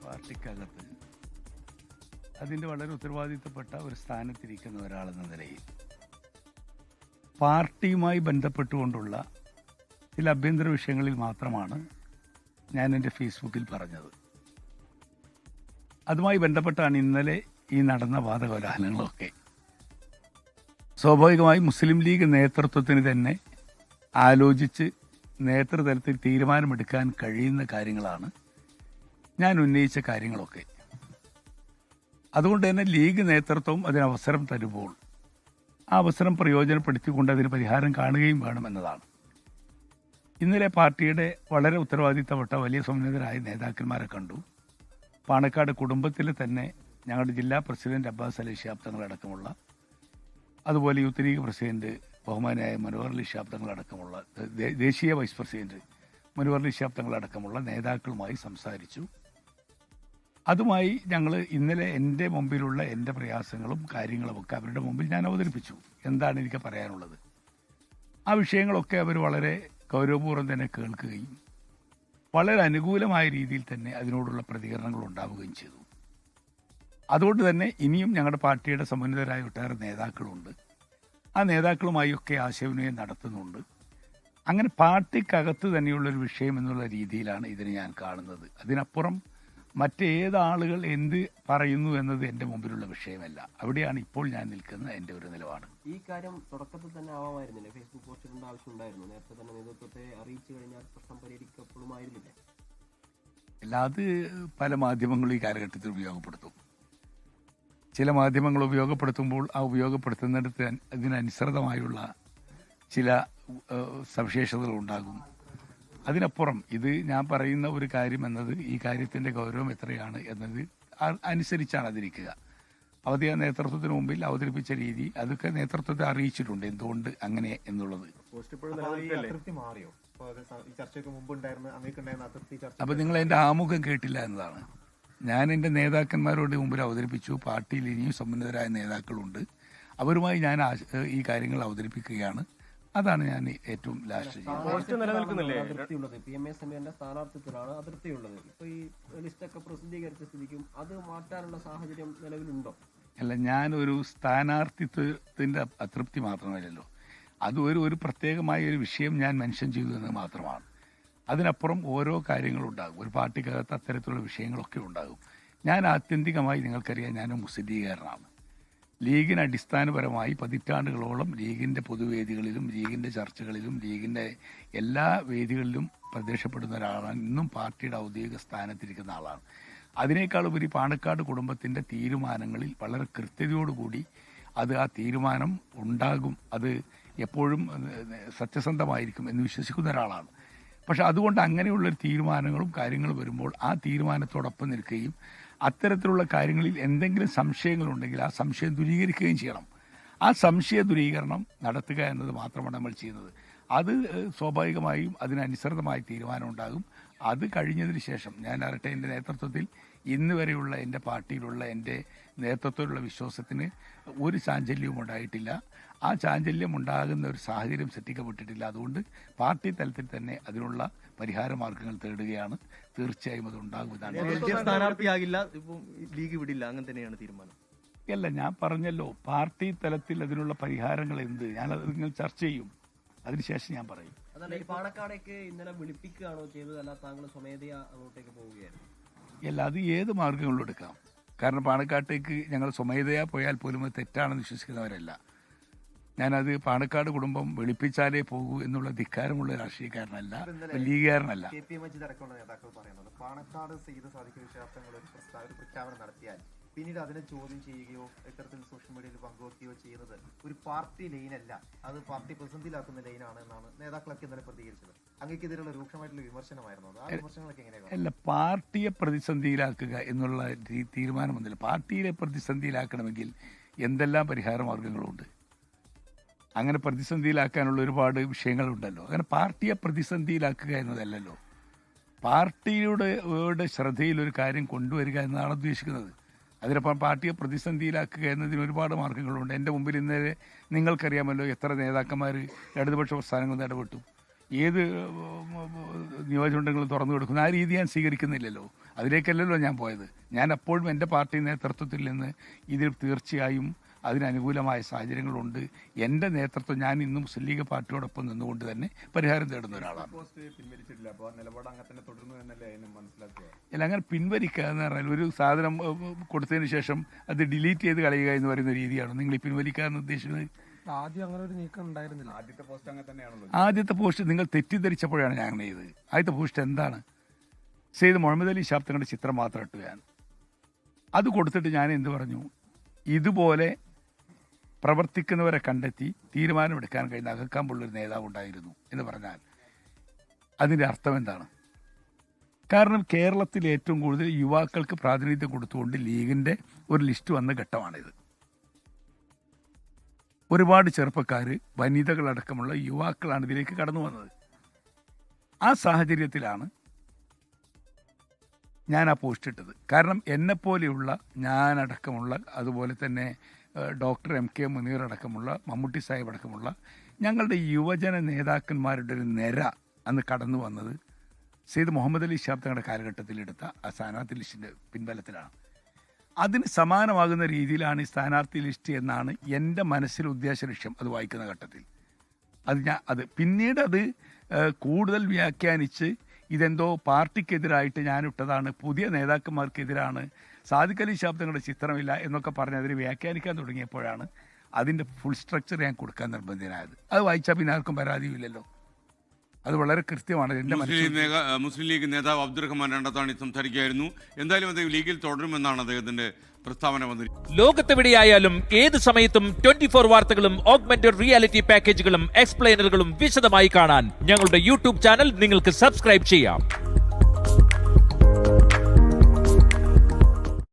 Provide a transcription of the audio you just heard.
പാർട്ടിക്കകത്ത് അതിൻ്റെ വളരെ ഉത്തരവാദിത്തപ്പെട്ട ഒരു സ്ഥാനത്തിരിക്കുന്ന ഒരാളെന്ന നിലയിൽ പാർട്ടിയുമായി ബന്ധപ്പെട്ടുകൊണ്ടുള്ള ചില ആഭ്യന്തര വിഷയങ്ങളിൽ മാത്രമാണ് ഞാൻ എൻ്റെ ഫേസ്ബുക്കിൽ പറഞ്ഞത്. അതുമായി ബന്ധപ്പെട്ടാണ് ഇന്നലെ ഈ നടന്ന വാദകോലാഹലങ്ങളൊക്കെ. സ്വാഭാവികമായി മുസ്ലിം ലീഗ് നേതൃത്വത്തിന് തന്നെ ആലോചിച്ച് നേതൃതലത്തിൽ തീരുമാനമെടുക്കാൻ കഴിയുന്ന കാര്യങ്ങളാണ് ഞാൻ ഉന്നയിച്ച കാര്യങ്ങളൊക്കെ. അതുകൊണ്ട് തന്നെ ലീഗ് നേതൃത്വം അതിന് അവസരം തരുമ്പോൾ ആ അവസരം പ്രയോജനപ്പെടുത്തിക്കൊണ്ട് അതിന് പരിഹാരം കാണുകയും വേണമെന്നതാണ്. ഇന്നലെ പാർട്ടിയുടെ വളരെ ഉത്തരവാദിത്തപ്പെട്ട വലിയ സമുന്നതരായ നേതാക്കന്മാരെ കണ്ടു. പാണക്കാട് കുടുംബത്തിൽ തന്നെ ഞങ്ങളുടെ ജില്ലാ പ്രസിഡന്റ് അബ്ബാസ് അലി ശിഹാബ് തങ്ങളടക്കമുള്ള, അതുപോലെ യൂത്ത് ലീഗ് പ്രസിഡന്റ് ബഹുമാനായ മുനവർ അലി ശിഹാബ് തങ്ങളടക്കമുള്ള, ദേശീയ വൈസ് പ്രസിഡന്റ് മുനവർ അലി ശിഹാബ് തങ്ങളടക്കമുള്ള നേതാക്കളുമായി സംസാരിച്ചു. അതുമായി ഞങ്ങൾ ഇന്നലെ എൻ്റെ മുമ്പിലുള്ള എൻ്റെ പ്രയാസങ്ങളും കാര്യങ്ങളുമൊക്കെ അവരുടെ മുമ്പിൽ ഞാൻ അവതരിപ്പിച്ചു. എന്താണ് എനിക്ക് പറയാനുള്ളത്? ആ വിഷയങ്ങളൊക്കെ അവർ വളരെ ഗൗരവപൂർവ്വം തന്നെ കേൾക്കുകയും വളരെ അനുകൂലമായ രീതിയിൽ തന്നെ അതിനോടുള്ള പ്രതികരണങ്ങൾ ഉണ്ടാവുകയും ചെയ്തു. അതുകൊണ്ട് തന്നെ ഇനിയും ഞങ്ങളുടെ പാർട്ടിയുടെ സമുന്നതരായ ഒട്ടേറെ നേതാക്കളുണ്ട്. ആ നേതാക്കളുമായൊക്കെ ആശയവിനിമയം നടത്തുന്നുണ്ട്. അങ്ങനെ പാർട്ടിക്കകത്ത് തന്നെയുള്ളൊരു വിഷയം എന്നുള്ള രീതിയിലാണ് ഇതിനെ ഞാൻ കാണുന്നത്. അതിനപ്പുറം മറ്റേതാളുകൾ എന്ത് പറയുന്നു എന്നത് എൻ്റെ മുമ്പിലുള്ള വിഷയമല്ല. അവിടെയാണ് ഇപ്പോൾ ഞാൻ നിൽക്കുന്ന എൻ്റെ ഒരു നിലപാട്. ഈ കാര്യം തുടക്കത്തിൽ തന്നെ ആവാമായിരുന്നില്ലേ? ഫേസ്ബുക്ക് പോസ്റ്റിടേണ്ട ആവശ്യമുണ്ടായിരുന്നു? നേരത്തെ തന്നെ നേതൃത്വത്തെ അറിയിച്ചു കഴിഞ്ഞാൽ പ്രശ്നം പരിഹരിക്കപ്പെടുമായിരുന്നില്ലേ? അല്ല, അത് പല മാധ്യമങ്ങളും ഈ കാലഘട്ടത്തിൽ ഉപയോഗപ്പെടുത്തും. ചില മാധ്യമങ്ങൾ ഉപയോഗപ്പെടുത്തുമ്പോൾ ആ ഉപയോഗപ്പെടുത്തുന്നിടത്ത് അതിനനുസൃതമായുള്ള ചില സവിശേഷതകൾ ഉണ്ടാകും. അതിനപ്പുറം ഇത് ഞാൻ പറയുന്ന ഒരു കാര്യം എന്നത് ഈ കാര്യത്തിൻ്റെ ഗൗരവം എത്രയാണ് എന്നത് അനുസരിച്ചാണ് അതിരിക്കുക. അവധിയ നേതൃത്വത്തിന് മുമ്പിൽ അവതരിപ്പിച്ച രീതി അതൊക്കെ നേതൃത്വത്തെ അറിയിച്ചിട്ടുണ്ട് എന്തുകൊണ്ട് അങ്ങനെ എന്നുള്ളത്. അപ്പോൾ നിങ്ങൾ എൻ്റെ ആമുഖം കേട്ടില്ല എന്നതാണ്. ഞാൻ എൻ്റെ നേതാക്കന്മാരോട് മുമ്പിൽ അവതരിപ്പിച്ചു. പാർട്ടിയിൽ ഇനിയും സമുന്നതരായ നേതാക്കളുണ്ട്, അവരുമായി ഞാൻ ഈ കാര്യങ്ങൾ അവതരിപ്പിക്കുകയാണ്. അതാണ് ഞാൻ ഏറ്റവും ലാസ്റ്റ് അതിർത്തിയുള്ളത്. PMA സമീറിന്റെ സ്ഥാനാർത്ഥിത്വത്തിലാണ് അതിർത്തിയുള്ളത്. ഇപ്പൊ ഈ ലിസ്റ്റൊക്കെ പ്രസിദ്ധീകരിച്ച സ്ഥിതിക്കും അത് മാറ്റാനുള്ള സാഹചര്യം നിലവിലുണ്ടോ? അല്ല, ഞാനൊരു സ്ഥാനാർത്ഥിത്വത്തിന്റെ അതൃപ്തി മാത്രമല്ലല്ലോ, അത് ഒരു പ്രത്യേകമായ ഒരു വിഷയം ഞാൻ മെൻഷൻ ചെയ്തു എന്ന് മാത്രമാണ്. അതിനപ്പുറം ഓരോ കാര്യങ്ങളുണ്ടാകും. ഒരു പാർട്ടിക്കകത്ത് അത്തരത്തിലുള്ള വിഷയങ്ങളൊക്കെ ഉണ്ടാകും. ഞാൻ ആത്യന്തികമായി നിങ്ങൾക്കറിയാം, ഞാൻ മുസ്ലിം ലീഗുകാരനാണ്. ലീഗിന് അടിസ്ഥാനപരമായി പതിറ്റാണ്ടുകളോളം ലീഗിൻ്റെ പൊതുവേദികളിലും ലീഗിൻ്റെ ചർച്ചകളിലും ലീഗിൻ്റെ എല്ലാ വേദികളിലും പ്രത്യക്ഷപ്പെടുന്ന ഒരാളാണ്. ഇന്നും പാർട്ടിയുടെ ഔദ്യോഗിക സ്ഥാനത്തിരിക്കുന്ന ആളാണ്. അതിനേക്കാളുപരി പാണക്കാട് കുടുംബത്തിൻ്റെ തീരുമാനങ്ങളിൽ വളരെ കൃത്യതയോടുകൂടി ആ തീരുമാനം ഉണ്ടാകും, അത് എപ്പോഴും സത്യസന്ധമായിരിക്കും എന്ന് വിശ്വസിക്കുന്ന ഒരാളാണ്. പക്ഷെ അതുകൊണ്ട് അങ്ങനെയുള്ളൊരു തീരുമാനങ്ങളും കാര്യങ്ങളും വരുമ്പോൾ ആ തീരുമാനത്തോടൊപ്പം നിൽക്കുകയും അത്തരത്തിലുള്ള കാര്യങ്ങളിൽ എന്തെങ്കിലും സംശയങ്ങളുണ്ടെങ്കിൽ ആ സംശയം ദൂരീകരിക്കുകയും ചെയ്യണം. ആ സംശയ ദൂരീകരണം നടത്തുക എന്നത് മാത്രമാണ് നമ്മൾ ചെയ്യുന്നത്. അത് സ്വാഭാവികമായും അതിനനുസൃതമായ തീരുമാനം ഉണ്ടാകും. അത് കഴിഞ്ഞതിന് ശേഷം ഞാൻ ആരട്ടെ എൻ്റെ നേതൃത്വത്തിൽ ഇന്ന് വരെയുള്ള എൻ്റെ പാർട്ടിയിലുള്ള എൻ്റെ നേതൃത്വത്തിലുള്ള വിശ്വാസത്തിന് ഒരു ചാഞ്ചല്യവും ഉണ്ടായിട്ടില്ല. ആ ചാഞ്ചല്യം ഉണ്ടാകുന്ന ഒരു സാഹചര്യം സൃഷ്ടിക്കപ്പെട്ടിട്ടില്ല. അതുകൊണ്ട് പാർട്ടി തലത്തിൽ തന്നെ അതിനുള്ള പരിഹാര മാർഗങ്ങൾ തേടുകയാണ്. തീർച്ചയായും അത് ഉണ്ടാകുമെന്നാണ്. സ്ഥാനാർത്ഥിയാകില്ല, ലീഗ് വിടില്ല, അങ്ങനെ തന്നെയാണ് തീരുമാനം. അല്ല, ഞാൻ പറഞ്ഞല്ലോ, പാർട്ടി തലത്തിൽ അതിനുള്ള പരിഹാരങ്ങൾ എന്ത് ഞാനത് നിങ്ങൾ ചർച്ച ചെയ്യും, അതിനുശേഷം ഞാൻ പറയും. അതല്ല, ഈ പാണക്കാടേക്ക് ഇന്നലെ വിളിപ്പിക്കുകയാണോ ചെയ്തത്, അല്ല താങ്കൾ സ്വമേധയാ അങ്ങോട്ടേക്ക് പോവുകയായിരുന്നു? അല്ല, അത് ഏത് മാർഗങ്ങളിലും എടുക്കാം. കാരണം പാണക്കാട്ടേക്ക് ഞങ്ങൾ സ്വമേധയാ പോയാൽ പോലും അത് തെറ്റാണെന്ന് വിശ്വസിക്കുന്നവരല്ല. ഞാനത് പാണക്കാട് കുടുംബം വിളിപ്പിച്ചാലേ പോകൂ എന്നുള്ള ധിക്കാരമുള്ള രാഷ്ട്രീയക്കാരനല്ല, ലീഗുകാരനല്ല. പാണക്കാട് സയ്യിദ് സാദിഖ് വിശ്വാസങ്ങൾ ഒരു പ്രഖ്യാപനം നടത്തിയാൽ പിന്നീട് അതിനെ ചോദ്യം ചെയ്യുകയോ ഇത്തരത്തിൽ സോഷ്യൽ മീഡിയയിൽ പങ്കുവെക്കുകയോ ചെയ്യുന്നത് ഒരു പാർട്ടി ലൈനല്ല, അത് പാർട്ടി പ്രതിസന്ധിയിലാക്കുന്ന ലൈനാണ് എന്നാണ് നേതാക്കളൊക്കെ ഇന്നലെ പ്രതികരിച്ചത്. അങ്ങേക്കെതിരെയുള്ള രൂക്ഷമായിട്ടുള്ള വിമർശനമായിരുന്നു അത്. ആ വിമർശനങ്ങളൊക്കെ എങ്ങനെയാണ്? അല്ല, പാർട്ടിയെ പ്രതിസന്ധിയിലാക്കുക എന്നുള്ള തീരുമാനമൊന്നുമില്ല. പാർട്ടിയെ പ്രതിസന്ധിയിലാക്കണമെങ്കിൽ എന്തെല്ലാം പരിഹാര മാർഗങ്ങളുണ്ട്. അങ്ങനെ പ്രതിസന്ധിയിലാക്കാനുള്ള ഒരുപാട് വിഷയങ്ങളുണ്ടല്ലോ. അങ്ങനെ പാർട്ടിയെ പ്രതിസന്ധിയിലാക്കുക എന്നതല്ലല്ലോ, പാർട്ടിയുടെ ശ്രദ്ധയിൽ ഒരു കാര്യം കൊണ്ടുവരിക എന്നതാണ് ഉദ്ദേശിക്കുന്നത്. അതിനപ്പം പാർട്ടിയെ പ്രതിസന്ധിയിലാക്കുക എന്നതിന് ഒരുപാട് മാർഗങ്ങളുണ്ട്. എൻ്റെ മുമ്പിൽ ഇന്നലെ നിങ്ങൾക്കറിയാമല്ലോ എത്ര നേതാക്കന്മാർ ഇടതുപക്ഷ പ്രസ്ഥാനങ്ങളിൽ ഇടപെട്ടു. ഏത് നിയോജകമണ്ഡലങ്ങളും തുറന്നു കൊടുക്കുന്നു ആ രീതി ഞാൻ സ്വീകരിക്കുന്നില്ലല്ലോ. അതിലേക്കല്ലല്ലോ ഞാൻ പോയത്. ഞാൻ അപ്പോഴും എൻ്റെ പാർട്ടി നേതൃത്വത്തിൽ നിന്ന് ഇതിൽ തീർച്ചയായും അതിനനുകൂലമായ സാഹചര്യങ്ങളുണ്ട്. എൻ്റെ നേതൃത്വം ഞാൻ ഇന്നും മുസ്ലിം ലീഗ് പാർട്ടിയോടൊപ്പം നിന്നുകൊണ്ട് തന്നെ പരിഹാരം തേടുന്ന ഒരാളാണ്. അല്ല, അങ്ങനെ പിൻവലിക്കുക എന്ന് പറഞ്ഞാൽ ഒരു സാധനം കൊടുത്തതിന് ശേഷം അത് ഡിലീറ്റ് ചെയ്ത് കളയുക എന്ന് പറയുന്ന രീതിയാണ് നിങ്ങൾ ഈ പിൻവലിക്കുക എന്ന് ഉദ്ദേശിക്കുന്നത്. ആദ്യം അങ്ങനെ ഒരു നീക്കം ഉണ്ടായിരുന്നില്ല. ആദ്യത്തെ പോസ്റ്റ് നിങ്ങൾ തെറ്റിദ്ധരിച്ചപ്പോഴാണ് ഞാൻ അങ്ങനെ ചെയ്തത്. ആദ്യത്തെ പോസ്റ്റ് എന്താണ്? സെയ്ദ് മുഹമ്മദ് അലി ശിഹാബ് തങ്ങളുടെ ചിത്രം മാത്രം ഇട്ടു. ഞാൻ അത് കൊടുത്തിട്ട് ഞാൻ എന്ത് പറഞ്ഞു, ഇതുപോലെ പ്രവർത്തിക്കുന്നവരെ കണ്ടെത്തി തീരുമാനമെടുക്കാൻ കഴിയുന്ന അകക്കാമ്പുള്ളൊരു നേതാവ് ഉണ്ടായിരുന്നു എന്ന് പറഞ്ഞാൽ അതിൻ്റെ അർത്ഥം എന്താണ്? കാരണം കേരളത്തിൽ ഏറ്റവും കൂടുതൽ യുവാക്കൾക്ക് പ്രാതിനിധ്യം കൊടുത്തുകൊണ്ട് ലീഗിൻ്റെ ഒരു ലിസ്റ്റ് വന്ന ഘട്ടമാണിത്. ഒരുപാട് ചെറുപ്പക്കാർ, വനിതകളടക്കമുള്ള യുവാക്കളാണ് ഇതിലേക്ക് കടന്നു വന്നത്. ആ സാഹചര്യത്തിലാണ് ഞാൻ ആ പോസ്റ്റ് ഇട്ടത്. കാരണം എന്നെപ്പോലെയുള്ള ഞാനടക്കമുള്ള, അതുപോലെ തന്നെ ഡോക്ടർ MK മുനീർ അടക്കമുള്ള, മമ്മൂട്ടി സാഹിബ് അടക്കമുള്ള ഞങ്ങളുടെ യുവജന നേതാക്കന്മാരുടെ ഒരു നിര അന്ന് കടന്നു വന്നത് സെയ്ദ് മുഹമ്മദ് അലി ശിഹാബ് തങ്ങളുടെ കാലഘട്ടത്തിലെടുത്ത ആ സ്ഥാനാർത്ഥി ലിസ്റ്റിൻ്റെ പിൻബലത്തിലാണ്. അതിന് സമാനമാകുന്ന രീതിയിലാണ് ഈ സ്ഥാനാർത്ഥി ലിസ്റ്റ് എന്നാണ് എൻ്റെ മനസ്സിൽ ഉദ്ദേശ ലക്ഷ്യം. അത് വായിക്കുന്ന ഘട്ടത്തിൽ പിന്നീട് അത് കൂടുതൽ വ്യാഖ്യാനിച്ച് ഇതെന്തോ പാർട്ടിക്കെതിരായിട്ട് ഞാനിട്ടതാണ്, പുതിയ നേതാക്കന്മാർക്കെതിരാണ്, സാദിഖ് അലി ശിഹാബ് തങ്ങളുടെ ചിത്രമില്ല എന്നൊക്കെ പറഞ്ഞ് അതിന് വ്യാഖ്യാനിക്കാൻ തുടങ്ങിയപ്പോഴാണ് അതിൻ്റെ ഫുൾ സ്ട്രക്ചർ ഞാൻ കൊടുക്കാൻ നിർബന്ധിതനായത്. അത് വായിച്ചാൽ പിന്നെ ആർക്കും പരാതിയുമില്ലല്ലോ. അത് വളരെ കൃത്യമാണ്. മുസ്ലിം ലീഗ് നേതാവ് അബ്ദുറഹ്മാൻ രണ്ടത്താണി സംസാരിക്കുകയായിരുന്നു. എന്തായാലും അദ്ദേഹം ലീഗിൽ തുടരുമെന്നാണ് അദ്ദേഹത്തിന്റെ പ്രസ്താവന വന്നിരിക്കുന്നത്. ലോകത്തെവിടെയായാലും ഏത് സമയത്തും 24 വാർത്തകളും ഓഗ്മെന്റഡ് റിയാലിറ്റി പാക്കേജുകളും എക്സ്പ്ലെയിനറുകളും വിശദമായി കാണാൻ ഞങ്ങളുടെ യൂട്യൂബ് ചാനൽ നിങ്ങൾക്ക് സബ്സ്ക്രൈബ് ചെയ്യാം.